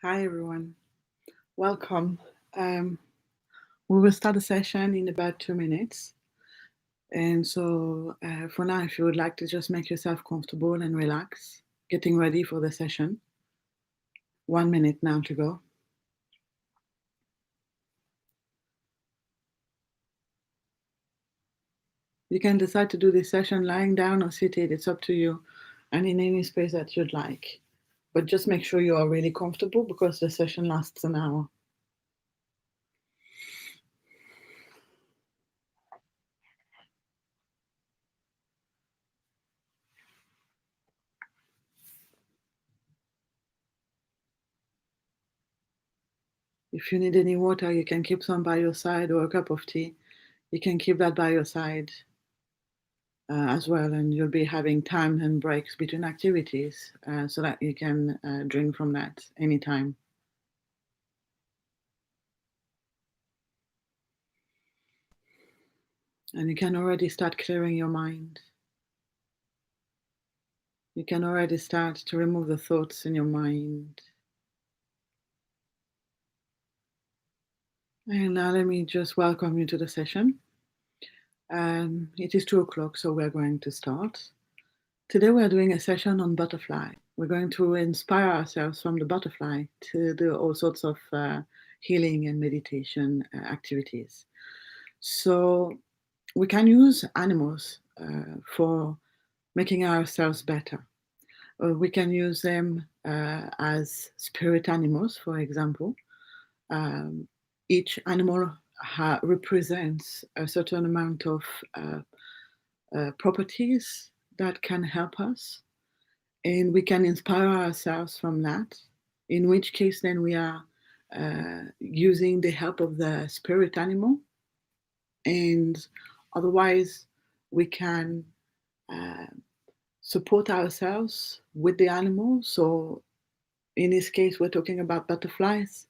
Hi everyone, welcome. Um, we will start the session in about 2 minutes. And so, for now, if you would like to just make yourself comfortable and relax, getting ready for the session. 1 minute now to go. You can decide to do this session lying down or seated, it's up to you, and in any space that you'd like. But just make sure you are really comfortable because the session lasts an hour. If you need any water, you can keep some by your side or a cup of tea. You can keep that by your side as well, and you'll be having time and breaks between activities so that you can drink from that anytime. And you can already start clearing your mind. You can already start to remove the thoughts in your mind. And now let me just welcome you to the session. It is 2 o'clock, so we're going to start. Today we're doing a session on butterfly. We're going to inspire ourselves from the butterfly to do all sorts of healing and meditation activities. So we can use animals for making ourselves better. We can use them as spirit animals, for example. Um, each animal represents a certain amount of properties that can help us, and we can inspire ourselves from that. In which case, then we are using the help of the spirit animal, and otherwise, we can uh, support ourselves with the animal. So, in this case, we're talking about butterflies.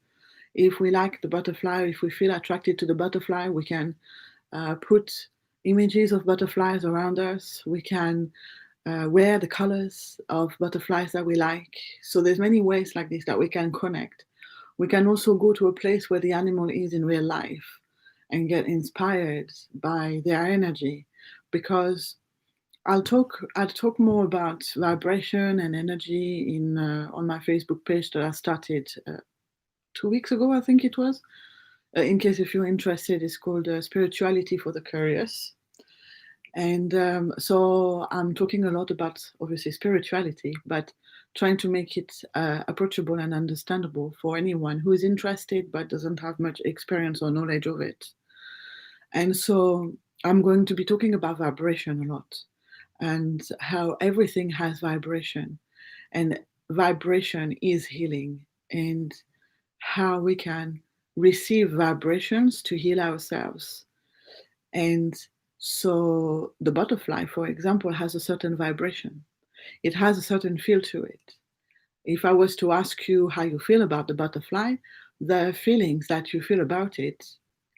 If we like the butterfly, if we feel attracted to the butterfly, we can put images of butterflies around us. We can wear the colors of butterflies that we like. So there's many ways like this that we can connect. We can also go to a place where the animal is in real life and get inspired by their energy, because I'll talk more about vibration and energy in on my Facebook page that I started 2 weeks ago, I think it was. In case if you're interested, it's called Spirituality for the Curious. And so I'm talking a lot about obviously spirituality, but trying to make it approachable and understandable for anyone who is interested but doesn't have much experience or knowledge of it. And so I'm going to be talking about vibration a lot and how everything has vibration, and vibration is healing, and how we can receive vibrations to heal ourselves. And so the butterfly, for example, has a certain vibration. It has a certain feel to it. If I was to ask you how you feel about the butterfly, the feelings that you feel about it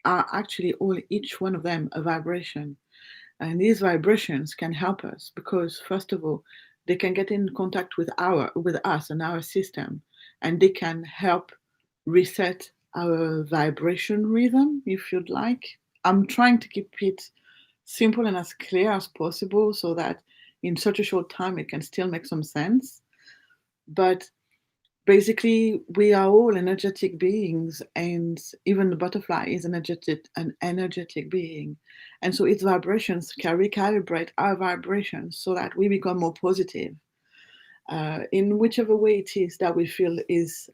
are actually all, each one of them, a vibration. And these vibrations can help us because, first of all, they can get in contact with us and our system, and they can help reset our vibration rhythm, if you'd like. I'm trying to keep it simple and as clear as possible so that in such a short time it can still make some sense. But basically, we are all energetic beings, and even the butterfly is an energetic being. And so its vibrations can recalibrate our vibrations so that we become more positive in whichever way it is that we feel is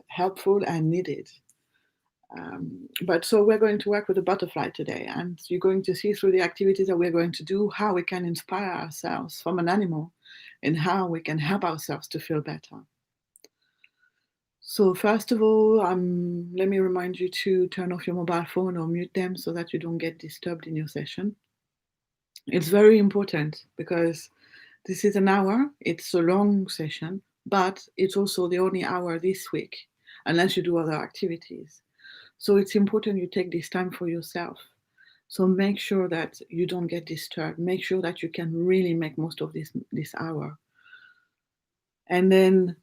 helpful and needed. But so we're going to work with the butterfly today, and you're going to see through the activities that we're going to do how we can inspire ourselves from an animal and how we can help ourselves to feel better. So first of all, let me remind you to turn off your mobile phone or mute them so that you don't get disturbed in your session. It's very important because this is an hour. It's a long session, but it's also the only hour this week, unless you do other activities. So it's important you take this time for yourself. So make sure that you don't get disturbed. Make sure that you can really make most of this hour. And then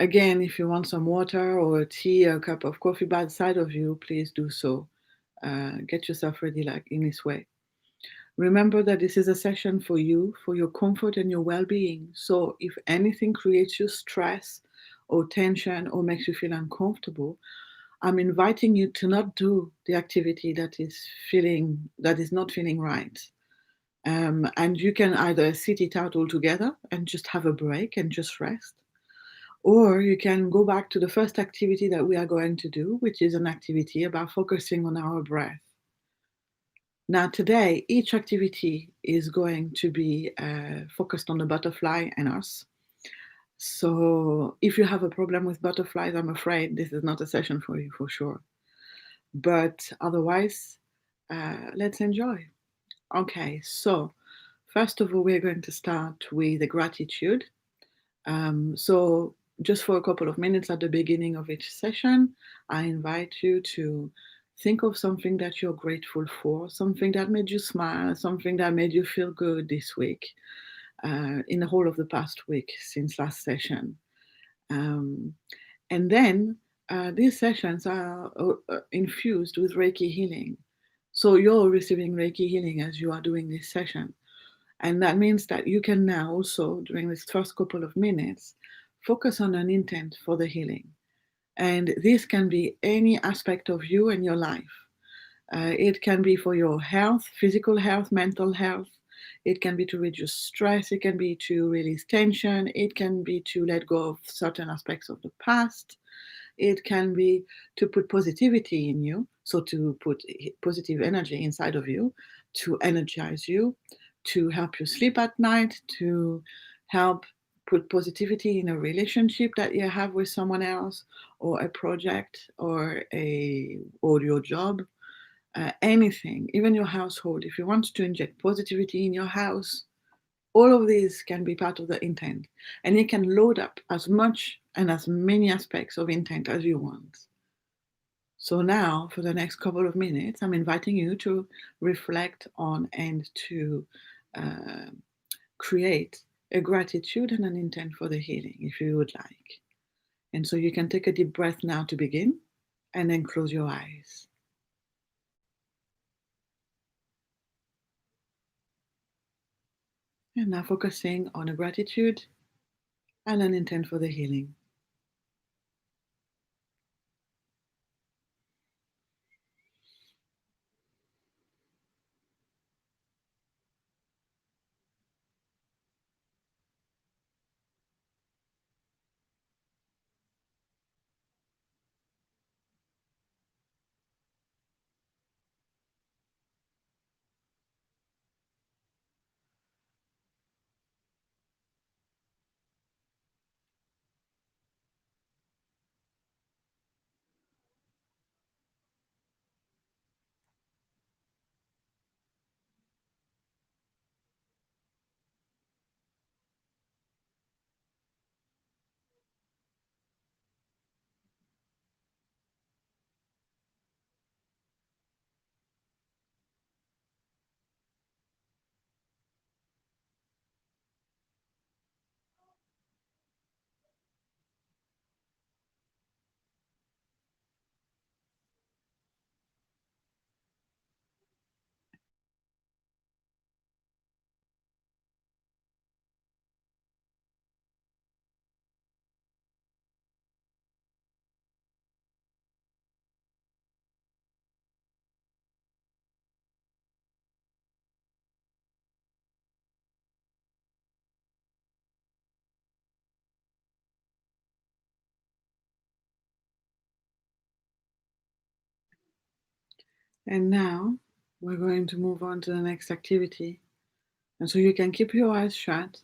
Again, if you want some water or a tea or a cup of coffee by the side of you, please do so. Get yourself ready like in this way. Remember that this is a session for you, for your comfort and your well-being. So if anything creates you stress or tension or makes you feel uncomfortable, I'm inviting you to not do the activity that is not feeling right. And you can either sit it out altogether and just have a break and just rest, or you can go back to the first activity that we are going to do, which is an activity about focusing on our breath. Now, today, each activity is going to be focused on the butterfly and us. So, if you have a problem with butterflies, I'm afraid this is not a session for you for sure. But otherwise, let's enjoy. Okay, so first of all, we're going to start with the gratitude. So, just for a couple of minutes at the beginning of each session, I invite you to think of something that you're grateful for, something that made you smile, something that made you feel good this week, in the whole of the past week since last session. Um, and then these sessions are infused with Reiki healing. So you're receiving Reiki healing as you are doing this session. And that means that you can now also, during this first couple of minutes, focus on an intent for the healing. And this can be any aspect of you and your life. It can be for your health, physical health, mental health. It can be to reduce stress. It can be to release tension. It can be to let go of certain aspects of the past. It can be to put positivity in you, so to put positive energy inside of you, to energize you, to help you sleep at night, to help put positivity in a relationship that you have with someone else, or a project, or your job, anything, even your household. If you want to inject positivity in your house, all of these can be part of the intent, and you can load up as much and as many aspects of intent as you want. So now, for the next couple of minutes, I'm inviting you to reflect on and to uh, create a gratitude and an intent for the healing, if you would like. And so you can take a deep breath now to begin, and then close your eyes. And now focusing on a gratitude and an intent for the healing. And now we're going to move on to the next activity. And so you can keep your eyes shut.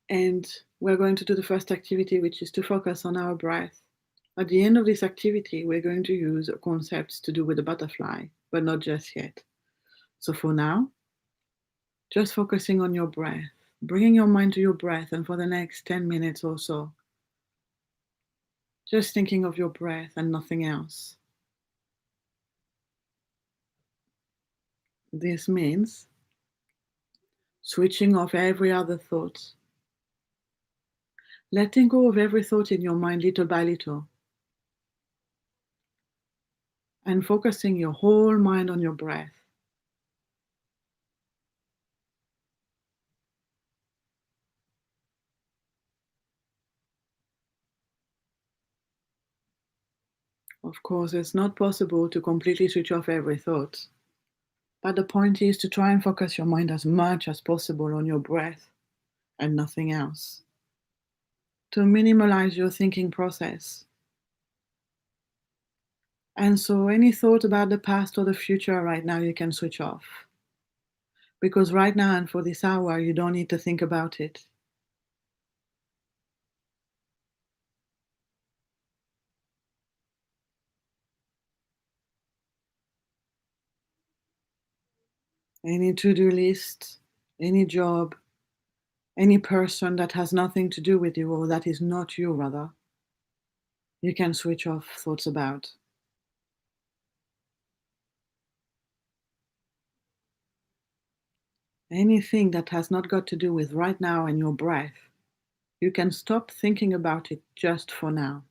And we're going to do the first activity, which is to focus on our breath. At the end of this activity, we're going to use concepts to do with the butterfly, but not just yet. So for now, just focusing on your breath, bringing your mind to your breath, and for the next 10 minutes or so, just thinking of your breath and nothing else. This means switching off every other thought, letting go of every thought in your mind little by little, and focusing your whole mind on your breath. Of course, it's not possible to completely switch off every thought, but the point is to try and focus your mind as much as possible on your breath and nothing else, to minimalize your thinking process. And so, any thought about the past or the future right now, you can switch off. Because right now and for this hour, you don't need to think about it. Any to do list, any job, any person that has nothing to do with you or that is not you, rather, you can switch off thoughts about. Anything that has not got to do with right now and your breath, you can stop thinking about it just for now.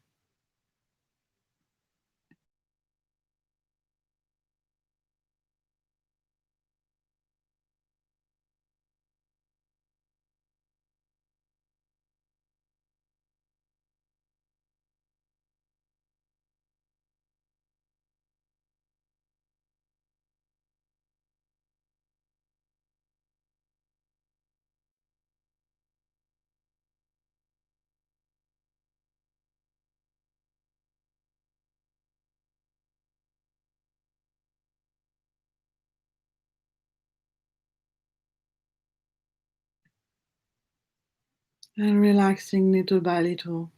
And relaxing little by little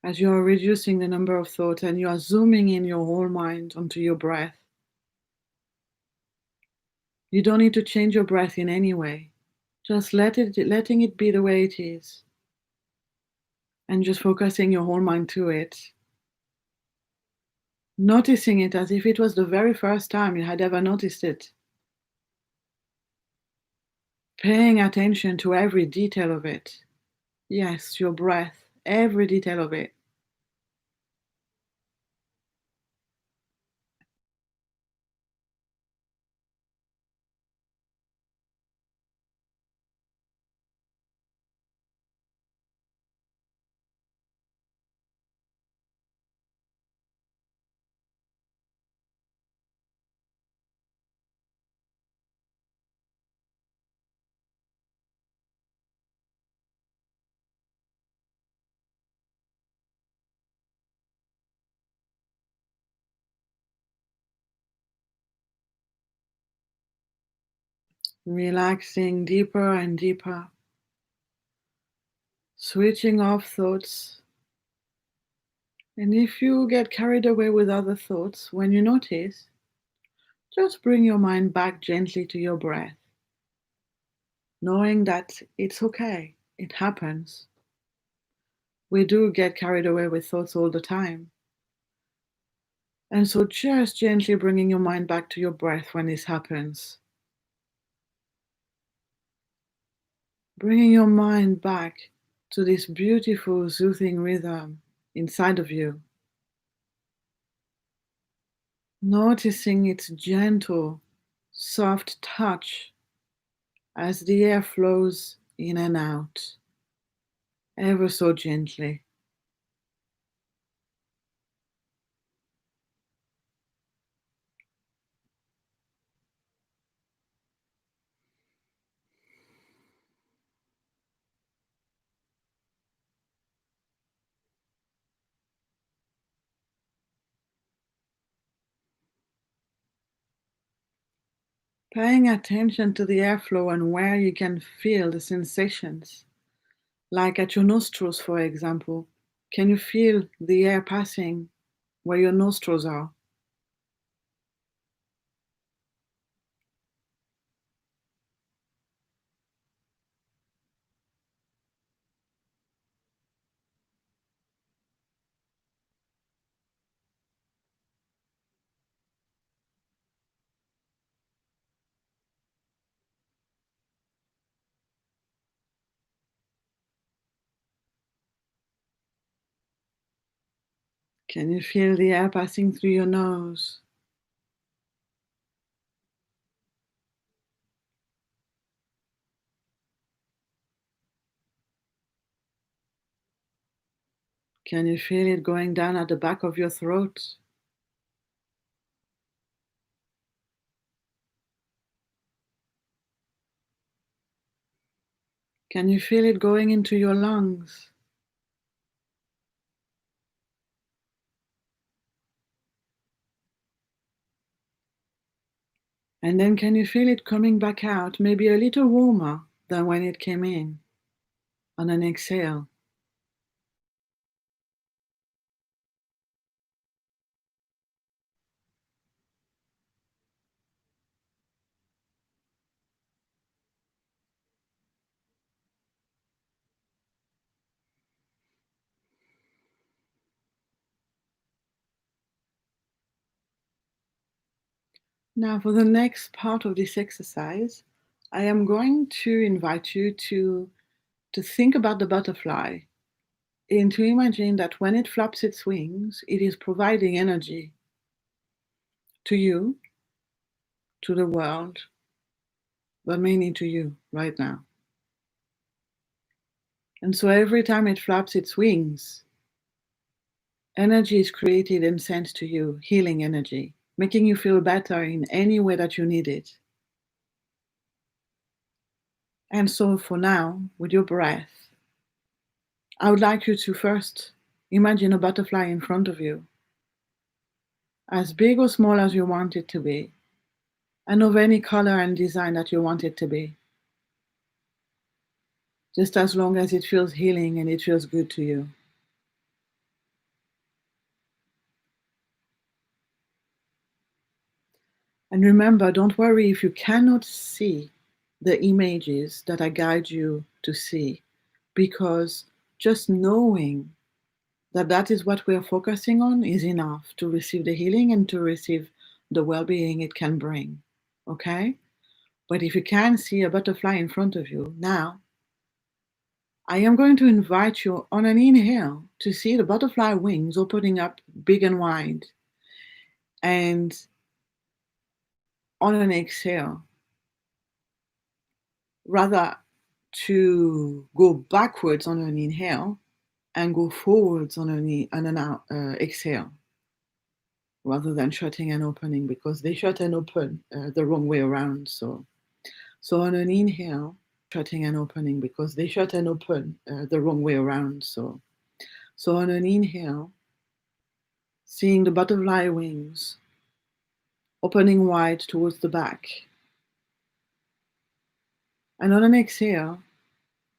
as you are reducing the number of thoughts and you are zooming in your whole mind onto your breath. You don't need to change your breath in any way. Just letting it be the way it is, and just focusing your whole mind to it. Noticing it as if it was the very first time you had ever noticed it. Paying attention to every detail of it. Yes, your breath, every detail of it. Relaxing deeper and deeper. Switching off thoughts. And if you get carried away with other thoughts, when you notice, just bring your mind back gently to your breath, knowing that it's okay, it happens. We do get carried away with thoughts all the time. And so just gently bringing your mind back to your breath when this happens. Bringing your mind back to this beautiful, soothing rhythm inside of you. Noticing its gentle, soft touch as the air flows in and out, ever so gently. Paying attention to the airflow and where you can feel the sensations, like at your nostrils, for example. Can you feel the air passing where your nostrils are? Can you feel the air passing through your nose? Can you feel it going down at the back of your throat? Can you feel it going into your lungs? And then can you feel it coming back out, maybe a little warmer than when it came in on an exhale? Now, for the next part of this exercise, I am going to invite you to think about the butterfly and to imagine that when it flaps its wings, it is providing energy to you, to the world, but mainly to you right now. And so every time it flaps its wings, energy is created and sent to you, healing energy, making you feel better in any way that you need it. And so for now, with your breath, I would like you to first imagine a butterfly in front of you, as big or small as you want it to be, and of any color and design that you want it to be, just as long as it feels healing and it feels good to you. And remember, don't worry if you cannot see the images that I guide you to see, because just knowing that that is what we're focusing on is enough to receive the healing and to receive the well-being it can bring. Okay? But if you can see a butterfly in front of you now, I am going to invite you on an inhale to see the butterfly wings opening up big and wide. And on an exhale, rather to go backwards on an inhale and go forwards on an exhale, rather than shutting and opening, because they shut and open the wrong way around. So on an inhale, shutting and opening, because they shut and open the wrong way around. So on an inhale, seeing the butterfly wings opening wide towards the back. And on an exhale,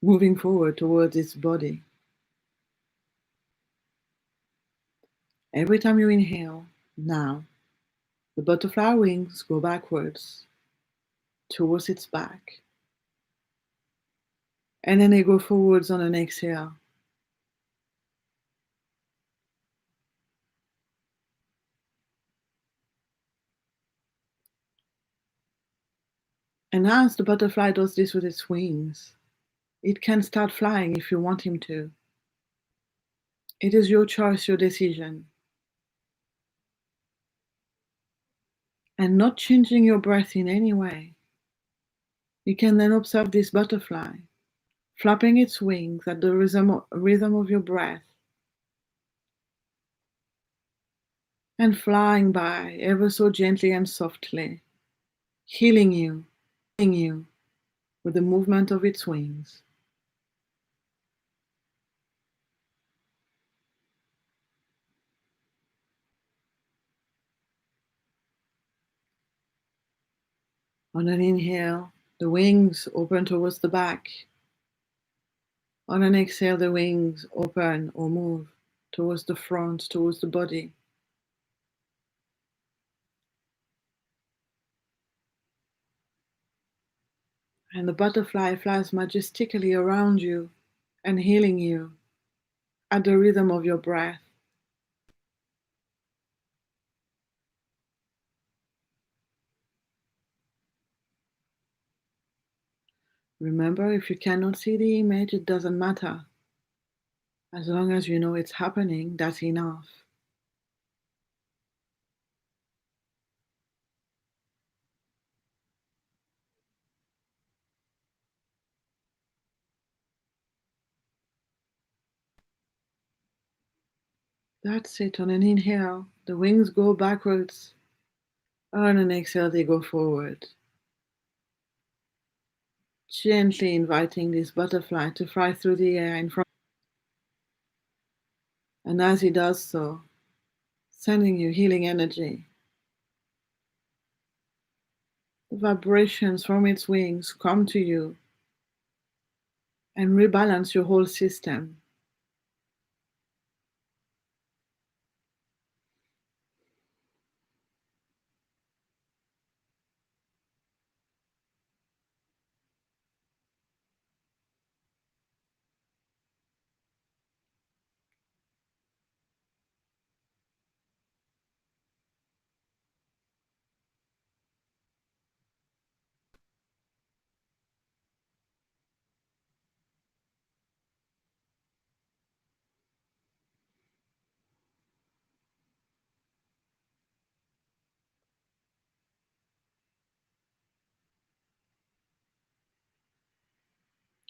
moving forward towards its body. Every time you inhale, now, the butterfly wings go backwards towards its back. And then they go forwards on an exhale. And as the butterfly does this with its wings, it can start flying if you want him to. It is your choice, your decision. And not changing your breath in any way. You can then observe this butterfly flapping its wings at the rhythm of your breath and flying by ever so gently and softly, healing you with the movement of its wings. On an inhale, the wings open towards the back. On an exhale, the wings open or move towards the front, towards the body. And the butterfly flies majestically around you and healing you at the rhythm of your breath. Remember, if you cannot see the image, it doesn't matter. As long as you know it's happening, that's enough. That's it. On an inhale, the wings go backwards. On an exhale, they go forward. Gently inviting this butterfly to fly through the air in front. And as he does so, sending you healing energy. The vibrations from its wings come to you and rebalance your whole system.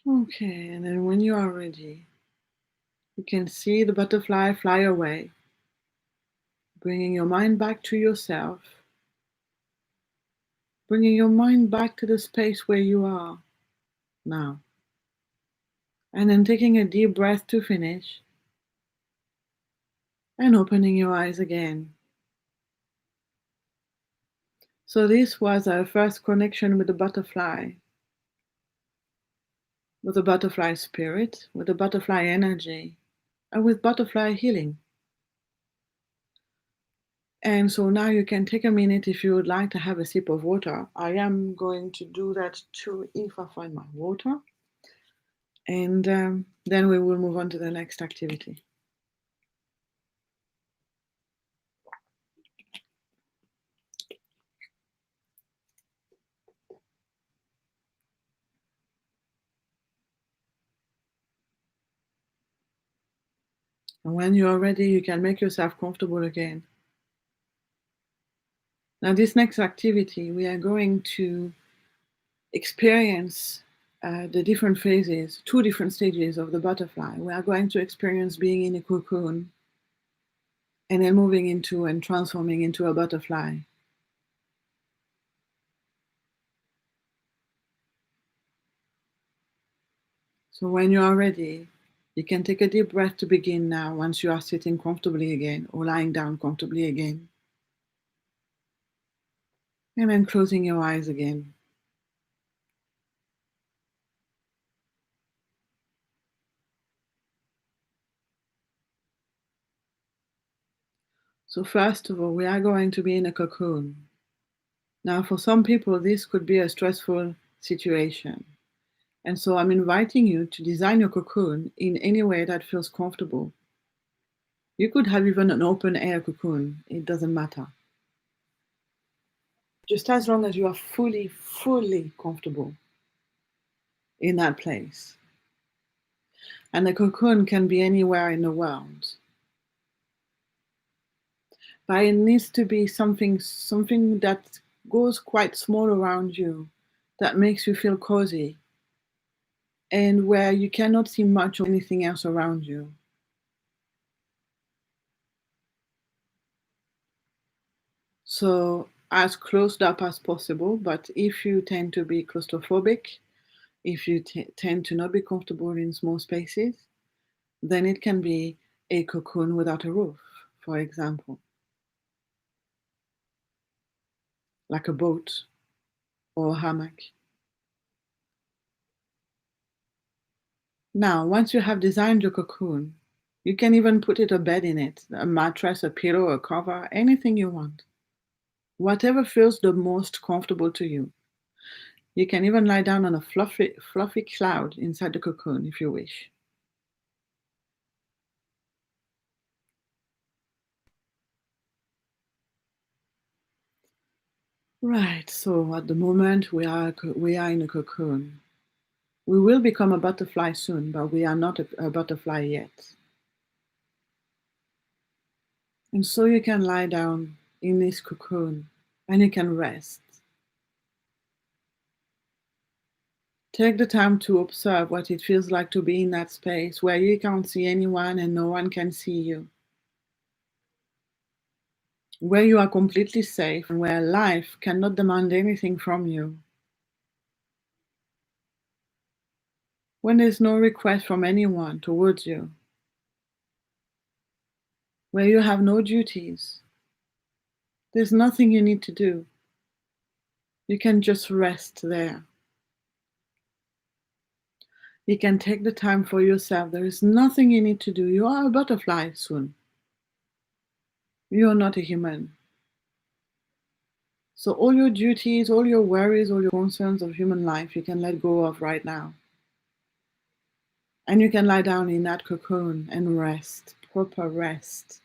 Okay, and then when you are ready, you can see the butterfly fly away, bringing your mind back to yourself, bringing your mind back to the space where you are now. And then taking a deep breath to finish and opening your eyes again. So, this was our first connection with the butterfly spirit, with the butterfly energy, and with butterfly healing. And so now you can take a minute if you would like to have a sip of water. I am going to do that too if I find my water. And then we will move on to the next activity. And when you are ready, you can make yourself comfortable again. Now, this next activity, we are going to experience the different phases, two different stages of the butterfly. We are going to experience being in a cocoon and then moving into and transforming into a butterfly. So when you are ready, you can take a deep breath to begin now once you are sitting comfortably again or lying down comfortably again. And then closing your eyes again. So first of all, we are going to be in a cocoon. Now, for some people, this could be a stressful situation. And so I'm inviting you to design your cocoon in any way that feels comfortable. You could have even an open air cocoon, it doesn't matter. Just as long as you are fully comfortable in that place. And the cocoon can be anywhere in the world. But it needs to be something that goes quite small around you, that makes you feel cozy, and where you cannot see much of anything else around you. So as closed up as possible, but if you tend to be claustrophobic, if you tend to not be comfortable in small spaces, then it can be a cocoon without a roof, for example, like a boat or a hammock. Now, once you have designed your cocoon, you can even put a bed in it, a mattress, a pillow, a cover, anything you want. Whatever feels the most comfortable to you. You can even lie down on a fluffy cloud inside the cocoon if you wish. Right, so at the moment we are in a cocoon. We will become a butterfly soon, but we are not a butterfly yet. And so you can lie down in this cocoon and you can rest. Take the time to observe what it feels like to be in that space where you can't see anyone and no one can see you. where you are completely safe and where life cannot demand anything from you, when there's no request from anyone towards you, where you have no duties, there's nothing you need to do. You can just rest there. You can take the time for yourself. There is nothing you need to do. You are a butterfly soon. You are not a human. So all your duties, all your worries, all your concerns of human life, you can let go of right now. And you can lie down in that cocoon and rest, proper rest.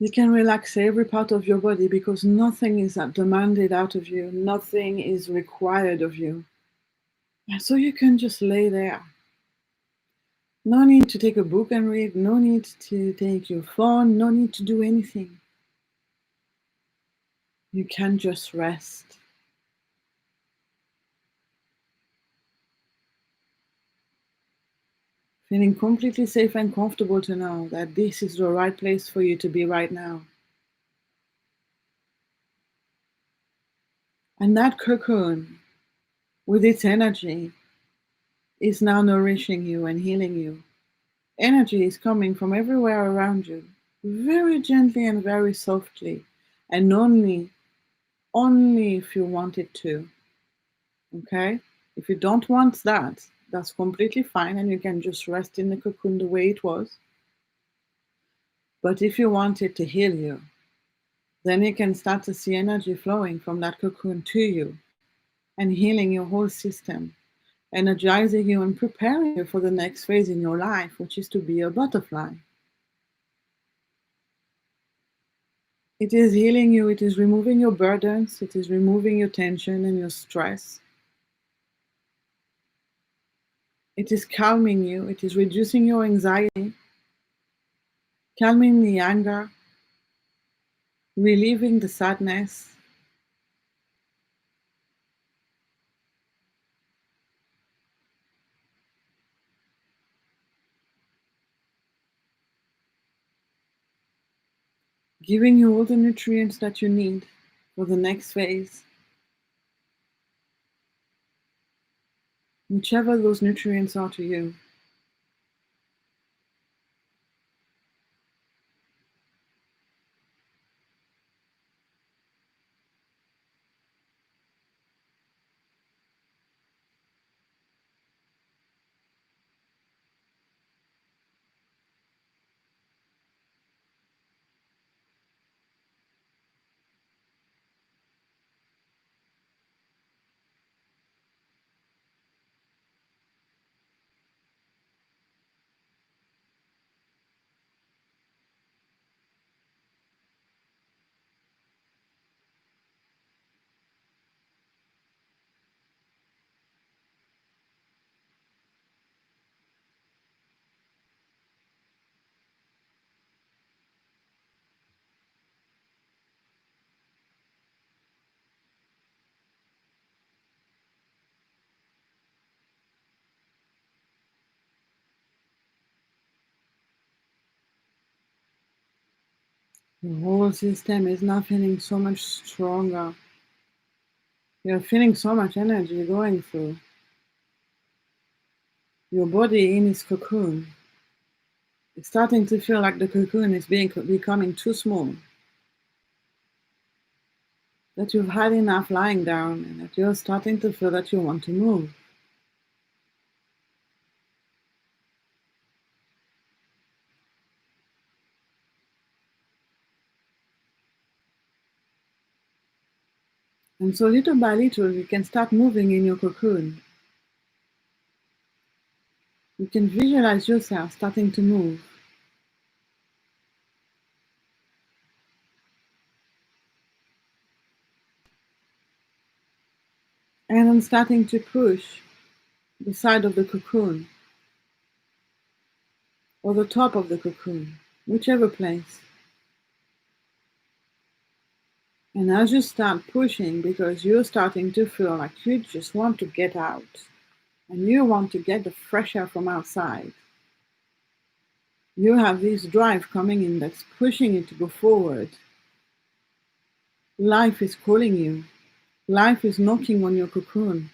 You can relax every part of your body because nothing is demanded out of you, nothing is required of you. And so you can just lay there. No need to take a book and read, no need to take your phone, no need to do anything. You can just rest. Feeling completely safe and comfortable to know that this is the right place for you to be right now. And that cocoon, with its energy, is now nourishing you and healing you. Energy is coming from everywhere around you, very gently and very softly, and only if you want it to. Okay? If you don't want that, that's completely fine, and you can just rest in the cocoon the way it was. But if you want it to heal you, then you can start to see energy flowing from that cocoon to you and healing your whole system, energizing you and preparing you for the next phase in your life, which is to be a butterfly. It is healing you, it is removing your burdens, it is removing your tension and your stress. It is calming you, it is reducing your anxiety, calming the anger, relieving the sadness, giving you all the nutrients that you need for the next phase, whichever those nutrients are to you. Your whole system is now feeling so much stronger. You're feeling so much energy going through. Your body in its cocoon is starting to feel like the cocoon is becoming too small. That you've had enough lying down and that you're starting to feel that you want to move. And so little by little, you can start moving in your cocoon. You can visualize yourself starting to move. And then starting to push the side of the cocoon or the top of the cocoon, whichever place. And as you start pushing, because you're starting to feel like you just want to get out and you want to get the fresh air from outside, you have this drive coming in that's pushing you to go forward. Life is calling you. Life is knocking on your cocoon.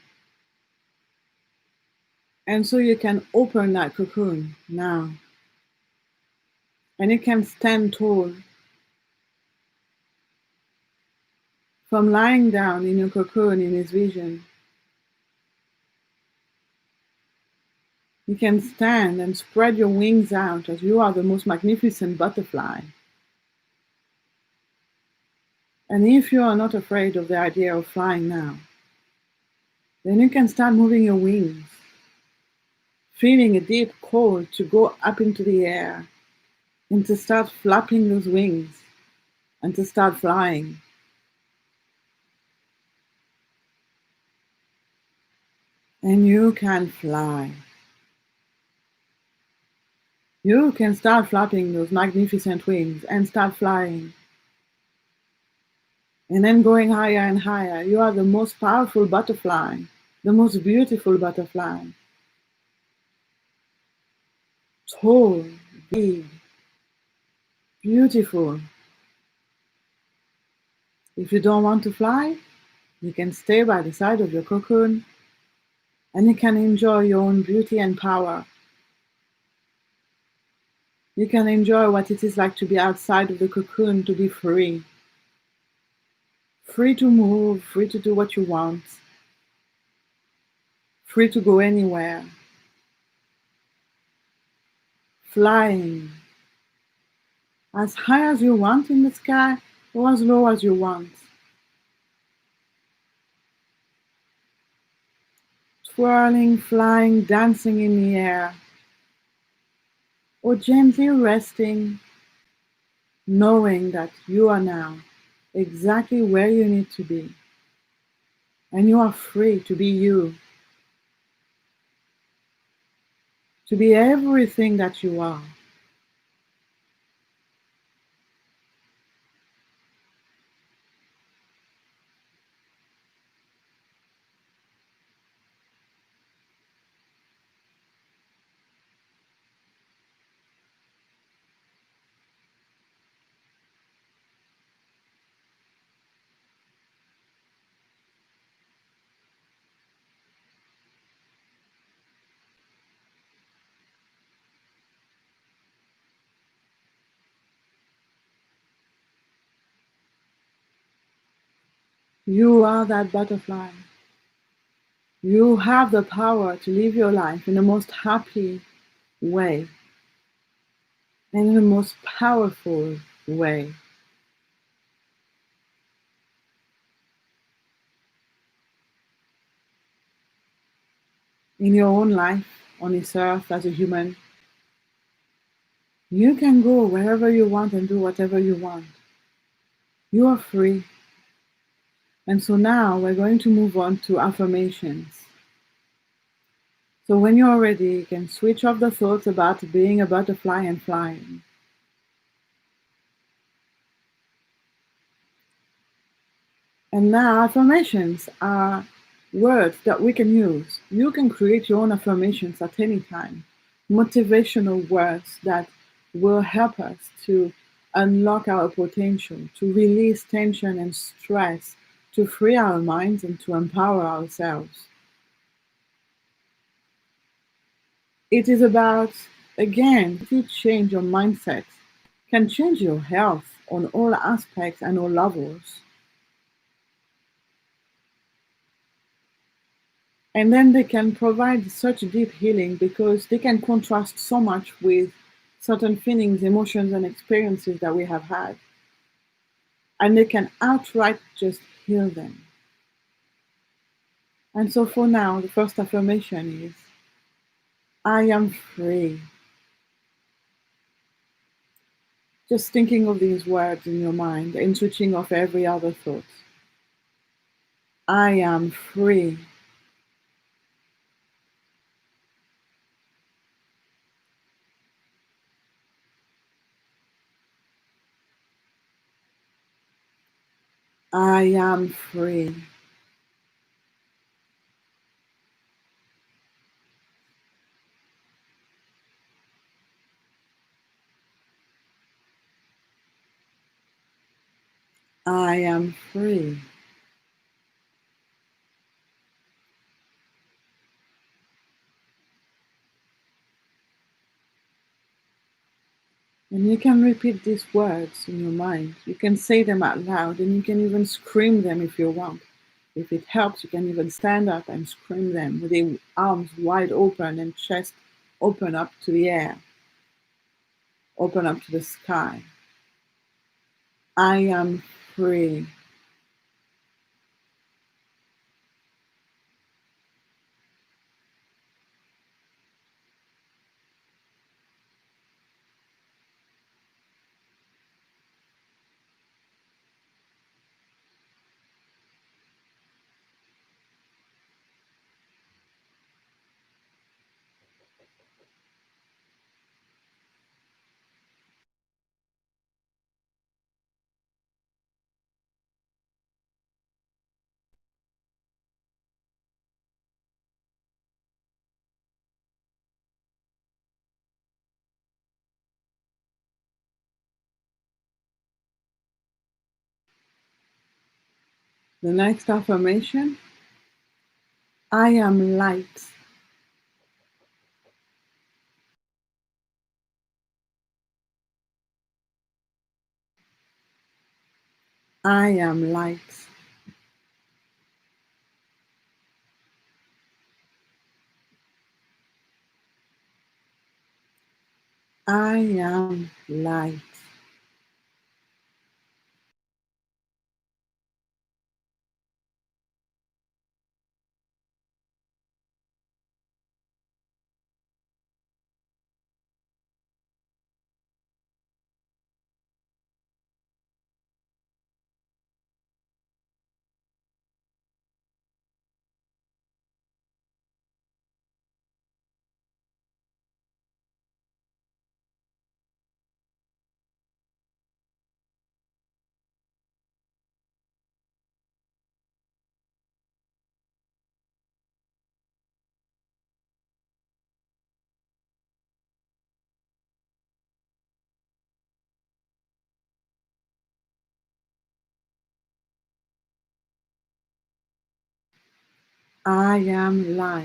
And so you can open that cocoon now. And you can stand tall. From lying down in your cocoon in his vision, you can stand and spread your wings out as you are the most magnificent butterfly. And if you are not afraid of the idea of flying now, then you can start moving your wings, feeling a deep call to go up into the air and to start flapping those wings and to start flying. And you can fly. You can start flapping those magnificent wings and start flying. And then going higher and higher. You are the most powerful butterfly, the most beautiful butterfly. Tall, big, beautiful. If you don't want to fly, you can stay by the side of your cocoon and you can enjoy your own beauty and power. You can enjoy what it is like to be outside of the cocoon, to be free. Free to move, free to do what you want, free to go anywhere. Flying as high as you want in the sky or as low as you want. Twirling, flying, dancing in the air, or gently resting, knowing that you are now exactly where you need to be. And you are free to be you, to be everything that you are. You are that butterfly. You have the power to live your life in the most happy way and in the most powerful way. In your own life on this earth as a human, you can go wherever you want and do whatever you want. You are free. And so now we're going to move on to affirmations. So when you're ready, you can switch off the thoughts about being a butterfly and flying. And now affirmations are words that we can use. You can create your own affirmations at any time. Motivational words that will help us to unlock our potential, to release tension and stress, to free our minds and to empower ourselves. It is about, again, if you change your mindset, can change your health on all aspects and all levels. And then they can provide such deep healing because they can contrast so much with certain feelings, emotions, and experiences that we have had. And they can outright just heal them. And so for now, the first affirmation is, I am free. Just thinking of these words in your mind and switching off every other thought. I am free. I am free. I am free. And you can repeat these words in your mind. You can say them out loud and you can even scream them if you want. If it helps, you can even stand up and scream them with the arms wide open and chest open up to the air, open up to the sky. I am free. The next affirmation, I am light. I am light. I am light. I am light.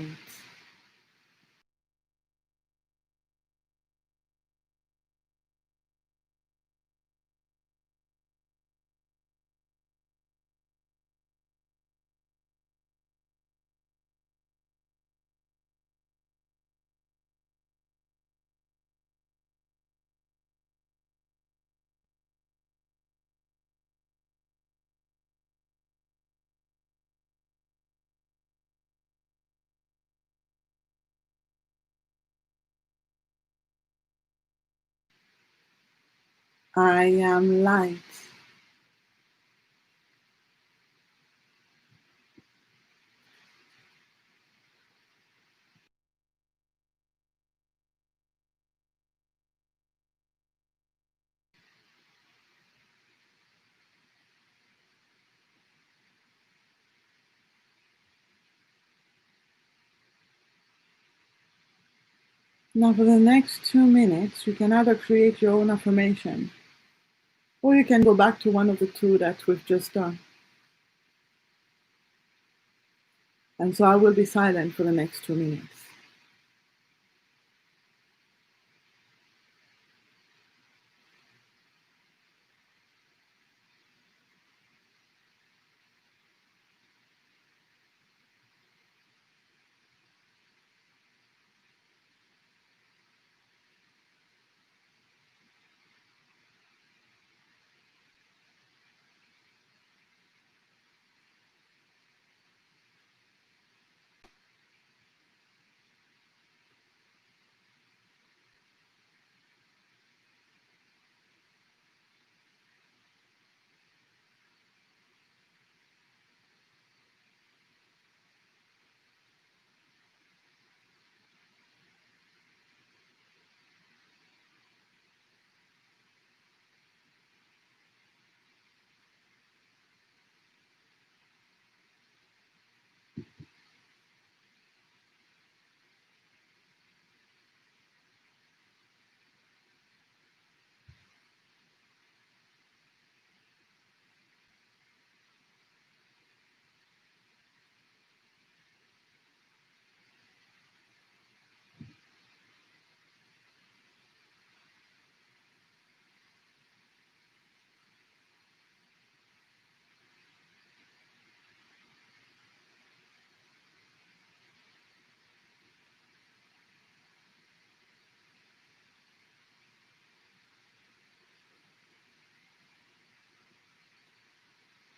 I am light. Now, for the next 2 minutes, you can either create your own affirmation or you can go back to one of the two that we've just done. And so I will be silent for the next 2 minutes.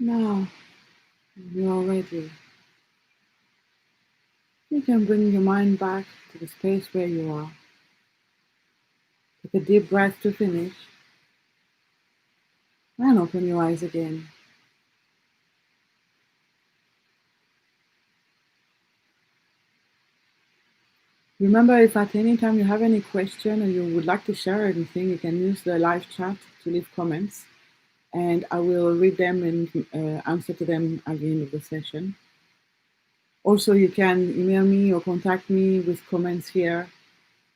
Now you're ready. You can bring your mind back to the space where you are. Take a deep breath to finish and open your eyes again. Remember, if at any time you have any question or you would like to share anything, you can use the live chat to leave comments, and I will read them and answer to them at the end of the session. Also, you can email me or contact me with comments here,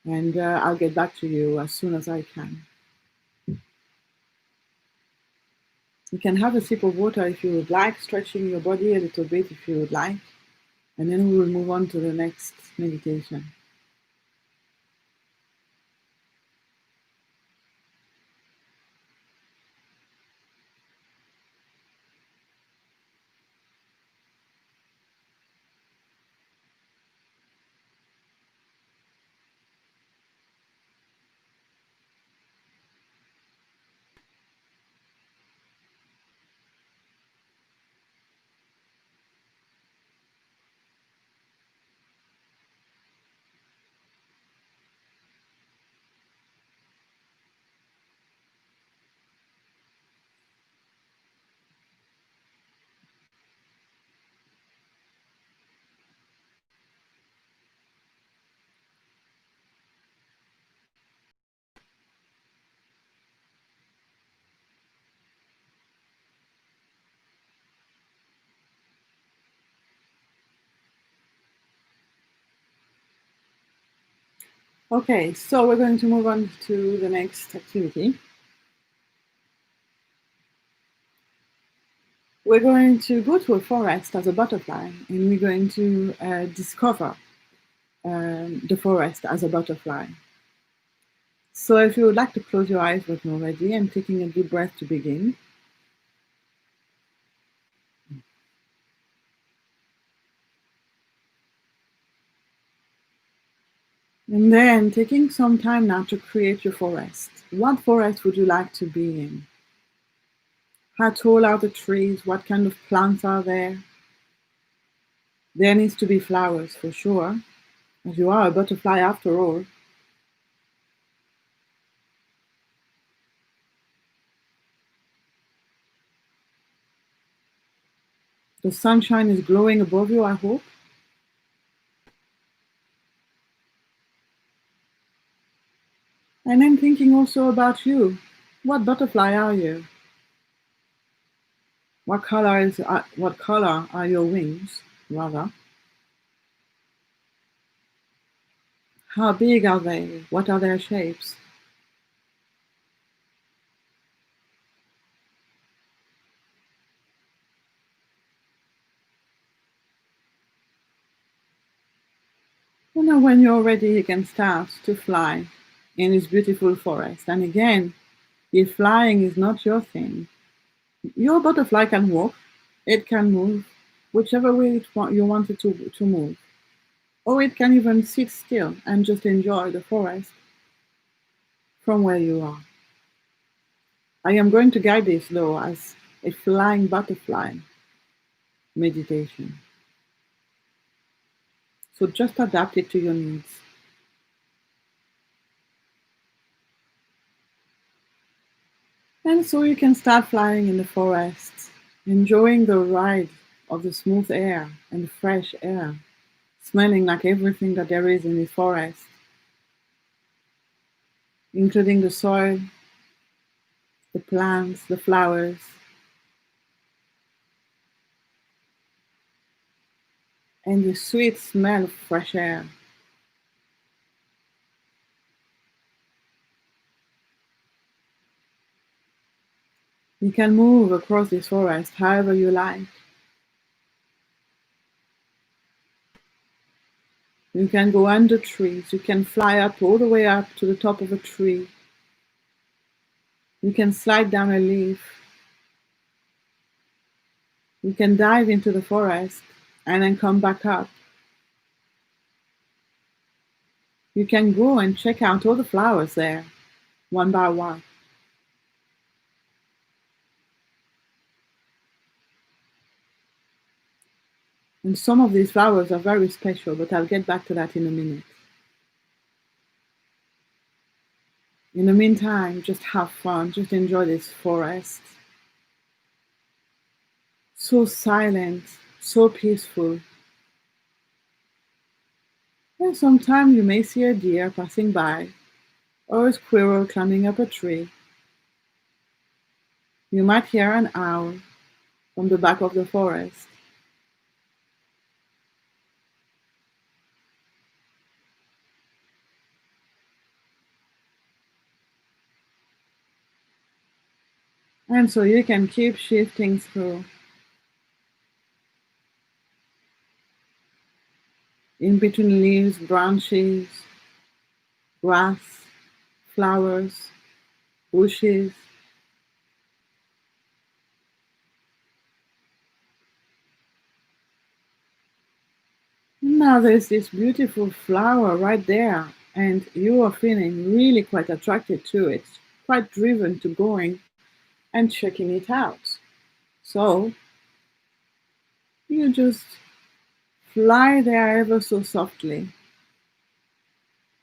and I'll get back to you as soon as I can. You can have a sip of water if you would like, stretching your body a little bit if you would like, and then we will move on to the next meditation. Okay, so we're going to move on to the next activity. We're going to go to a forest as a butterfly, and we're going to discover the forest as a butterfly. So if you would like to close your eyes when you're ready, and taking a deep breath to begin. And then taking some time now to create your forest. What forest would you like to be in? How tall are the trees? What kind of plants are there? There needs to be flowers for sure, as you are a butterfly after all. The sunshine is glowing above you, I hope. And then thinking also about you. What butterfly are you? What color are your wings, rather? How big are they? What are their shapes? And then when you're ready, you can start to fly in this beautiful forest. And again, if flying is not your thing, your butterfly can walk, it can move, whichever way you want it to move. Or it can even sit still and just enjoy the forest from where you are. I am going to guide this though as a flying butterfly meditation. So just adapt it to your needs. And so you can start flying in the forest, enjoying the ride of the smooth air and the fresh air, smelling like everything that there is in the forest, including the soil, the plants, the flowers, and the sweet smell of fresh air. You can move across this forest however you like. You can go under trees. You can fly up all the way up to the top of a tree. You can slide down a leaf. You can dive into the forest and then come back up. You can go and check out all the flowers there, one by one. And some of these flowers are very special, but I'll get back to that in a minute. In the meantime, just have fun, just enjoy this forest. So silent, so peaceful. And sometimes you may see a deer passing by, or a squirrel climbing up a tree. You might hear an owl from the back of the forest. And so you can keep shifting through, in between leaves, branches, grass, flowers, bushes. Now there's this beautiful flower right there, and you are feeling really quite attracted to it, quite driven to going and checking it out. So you just fly there ever so softly,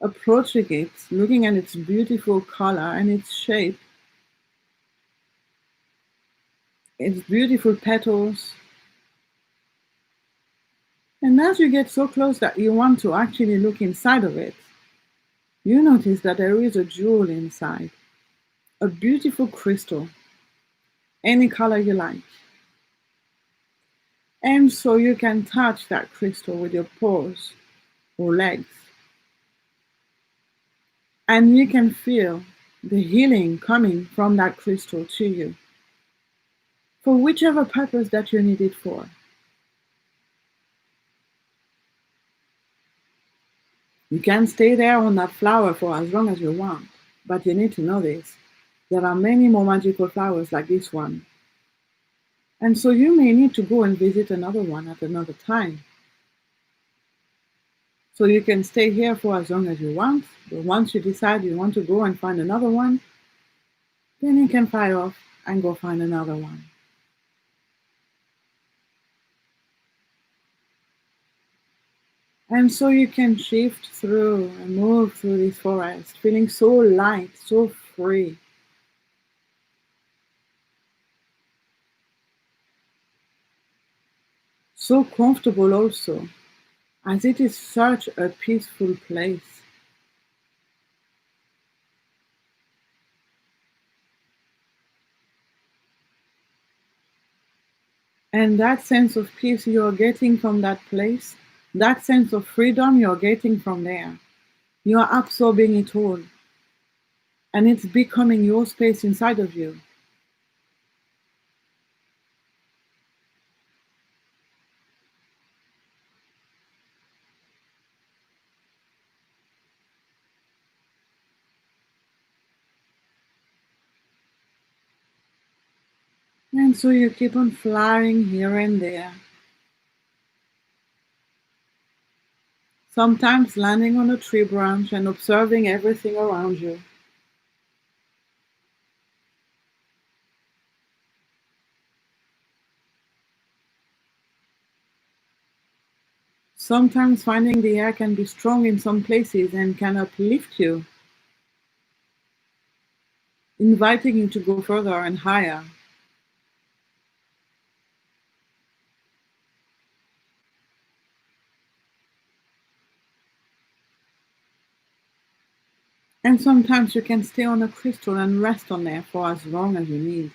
approaching it, looking at its beautiful color and its shape, its beautiful petals. And as you get so close that you want to actually look inside of it, you notice that there is a jewel inside, a beautiful crystal, any color you like. And so you can touch that crystal with your paws or legs. And you can feel the healing coming from that crystal to you for whichever purpose that you need it for. You can stay there on that flower for as long as you want, but you need to know this. There are many more magical flowers like this one. And so you may need to go and visit another one at another time. So you can stay here for as long as you want, but once you decide you want to go and find another one, then you can fly off and go find another one. And so you can shift through and move through this forest, feeling so light, so free, so comfortable also, as it is such a peaceful place. And that sense of peace you're getting from that place, that sense of freedom you're getting from there, you're absorbing it all. And it's becoming your space inside of you. And so you keep on flying here and there, sometimes landing on a tree branch and observing everything around you. Sometimes finding the air can be strong in some places and can uplift you, inviting you to go further and higher. And sometimes you can stay on a crystal and rest on there for as long as you need.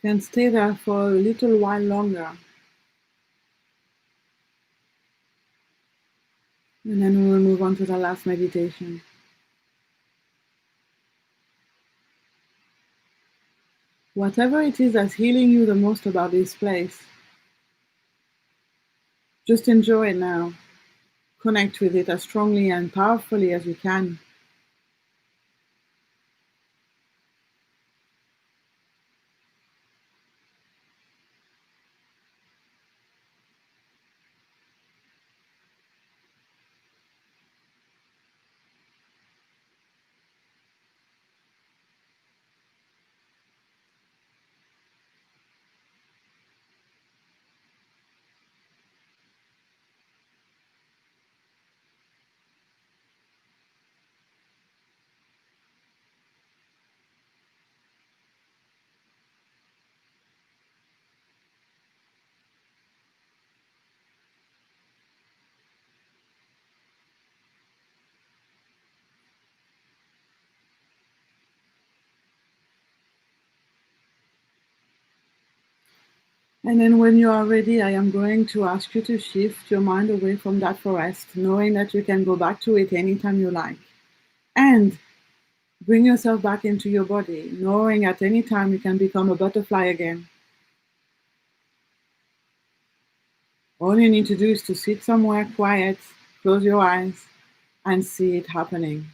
You can stay there for a little while longer. And then we will move on to the last meditation. Whatever it is that's healing you the most about this place, just enjoy it now. Connect with it as strongly and powerfully as you can. And then when you are ready, I am going to ask you to shift your mind away from that forest, knowing that you can go back to it anytime you like. And bring yourself back into your body, knowing at any time you can become a butterfly again. All you need to do is to sit somewhere quiet, close your eyes, and see it happening.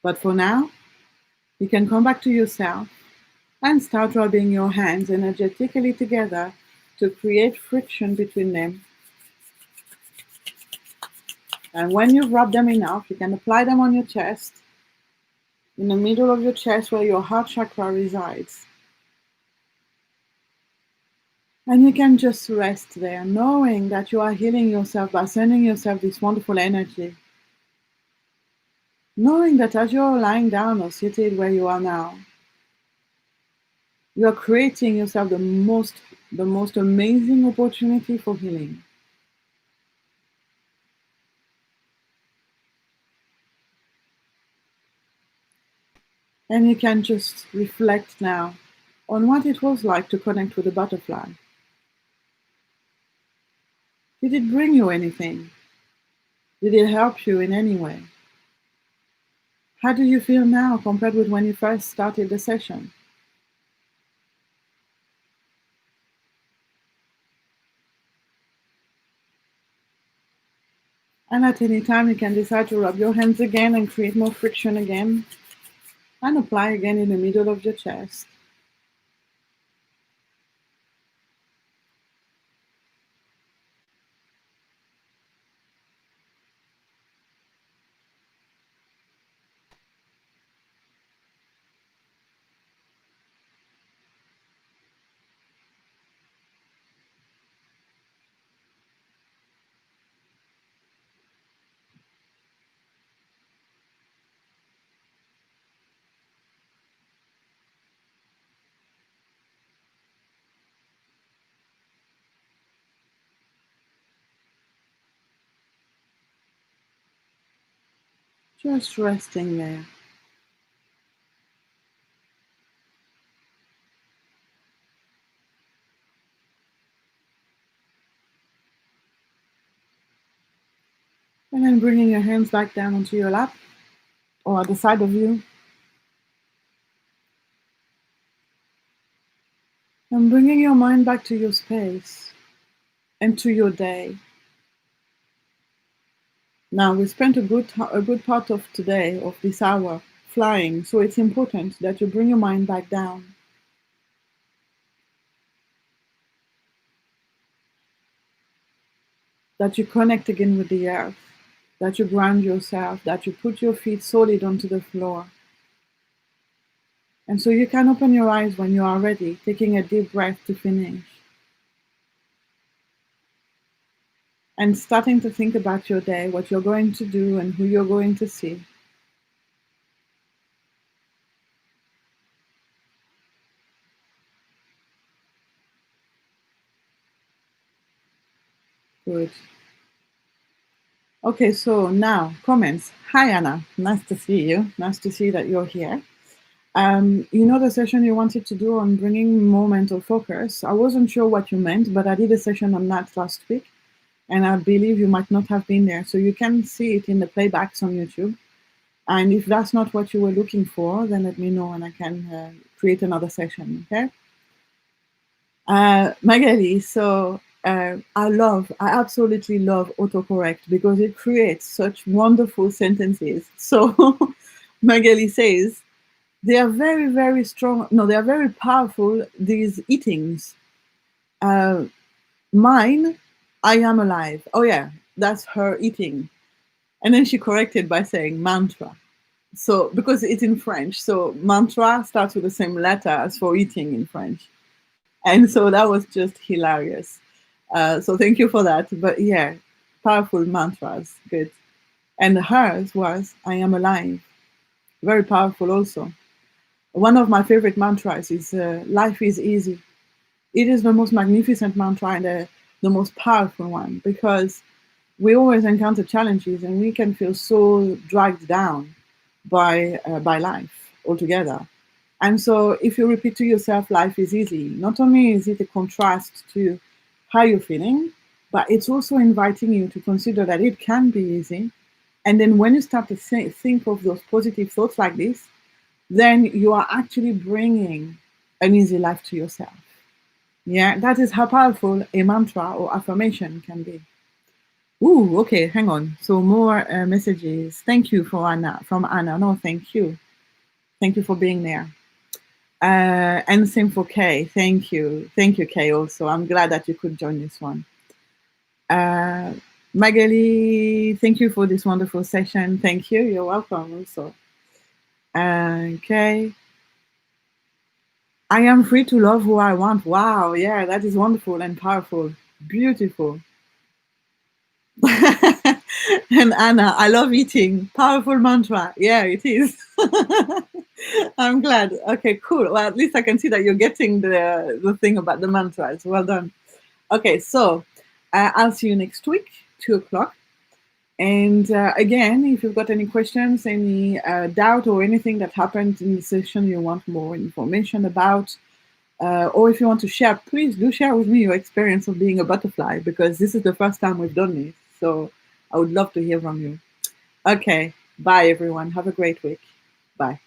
But for now, you can come back to yourself and start rubbing your hands energetically together to create friction between them. And when you've rubbed them enough, you can apply them on your chest, in the middle of your chest where your heart chakra resides. And you can just rest there, knowing that you are healing yourself by sending yourself this wonderful energy. Knowing that as you're lying down or seated where you are now, you are creating yourself the most amazing opportunity for healing. And you can just reflect now on what it was like to connect with a butterfly. Did it bring you anything? Did it help you in any way? How do you feel now compared with when you first started the session? And at any time, you can decide to rub your hands again and create more friction again, and apply again in the middle of your chest. Just resting there. And then bringing your hands back down onto your lap or at the side of you. And bringing your mind back to your space and to your day. Now, we spent a good part of today, of this hour, flying, so it's important that you bring your mind back down. That you connect again with the earth. That you ground yourself. That you put your feet solid onto the floor. And so you can open your eyes when you are ready, taking a deep breath to finish. And starting to think about your day, what you're going to do, and who you're going to see. Good. Okay, so now comments. Hi, Anna. Nice to see you. Nice to see that you're here. You know the session you wanted to do on bringing more mental focus. I wasn't sure what you meant, but I did a session on that last week, and I believe you might not have been there. So you can see it in the playbacks on YouTube. And if that's not what you were looking for, then let me know and I can create another session, okay? Magali, so I absolutely love autocorrect because it creates such wonderful sentences. So Magali says, they are very, very strong. No, they are very powerful, these eatings. Mine, I am alive. Oh, yeah, that's her eating. And then she corrected by saying mantra. So, because it's in French, so mantra starts with the same letter as for eating in French. And so that was just hilarious. So, thank you for that. But yeah, powerful mantras. Good. And hers was, I am alive. Very powerful also. One of my favorite mantras is life is easy. It is the most magnificent mantra and the most powerful one because we always encounter challenges and we can feel so dragged down by life altogether. And so if you repeat to yourself, life is easy, not only is it a contrast to how you're feeling, but it's also inviting you to consider that it can be easy. And then when you start to think of those positive thoughts like this, then you are actually bringing an easy life to yourself. Yeah, that is how powerful a mantra or affirmation can be. Ooh, okay, hang on. So more messages. Thank you for Anna, from Anna. No, thank you. Thank you for being there. And same for Kay. Thank you. Thank you, Kay, also. I'm glad that you could join this one. Magali, thank you for this wonderful session. Thank you. You're welcome also. Okay. I am free to love who I want. Wow. Yeah, that is wonderful and powerful. Beautiful. And Anna, I love eating. Powerful mantra. Yeah, it is. I'm glad. Okay, cool. Well, at least I can see that you're getting the thing about the mantras. Well done. Okay, so I'll see you next week, 2 o'clock. And again, if you've got any questions, any doubt, or anything that happened in the session you want more information about, or if you want to share, please do share with me your experience of being a butterfly, because this is the first time we've done this. So I would love to hear from you. Okay, bye everyone. Have a great week. Bye.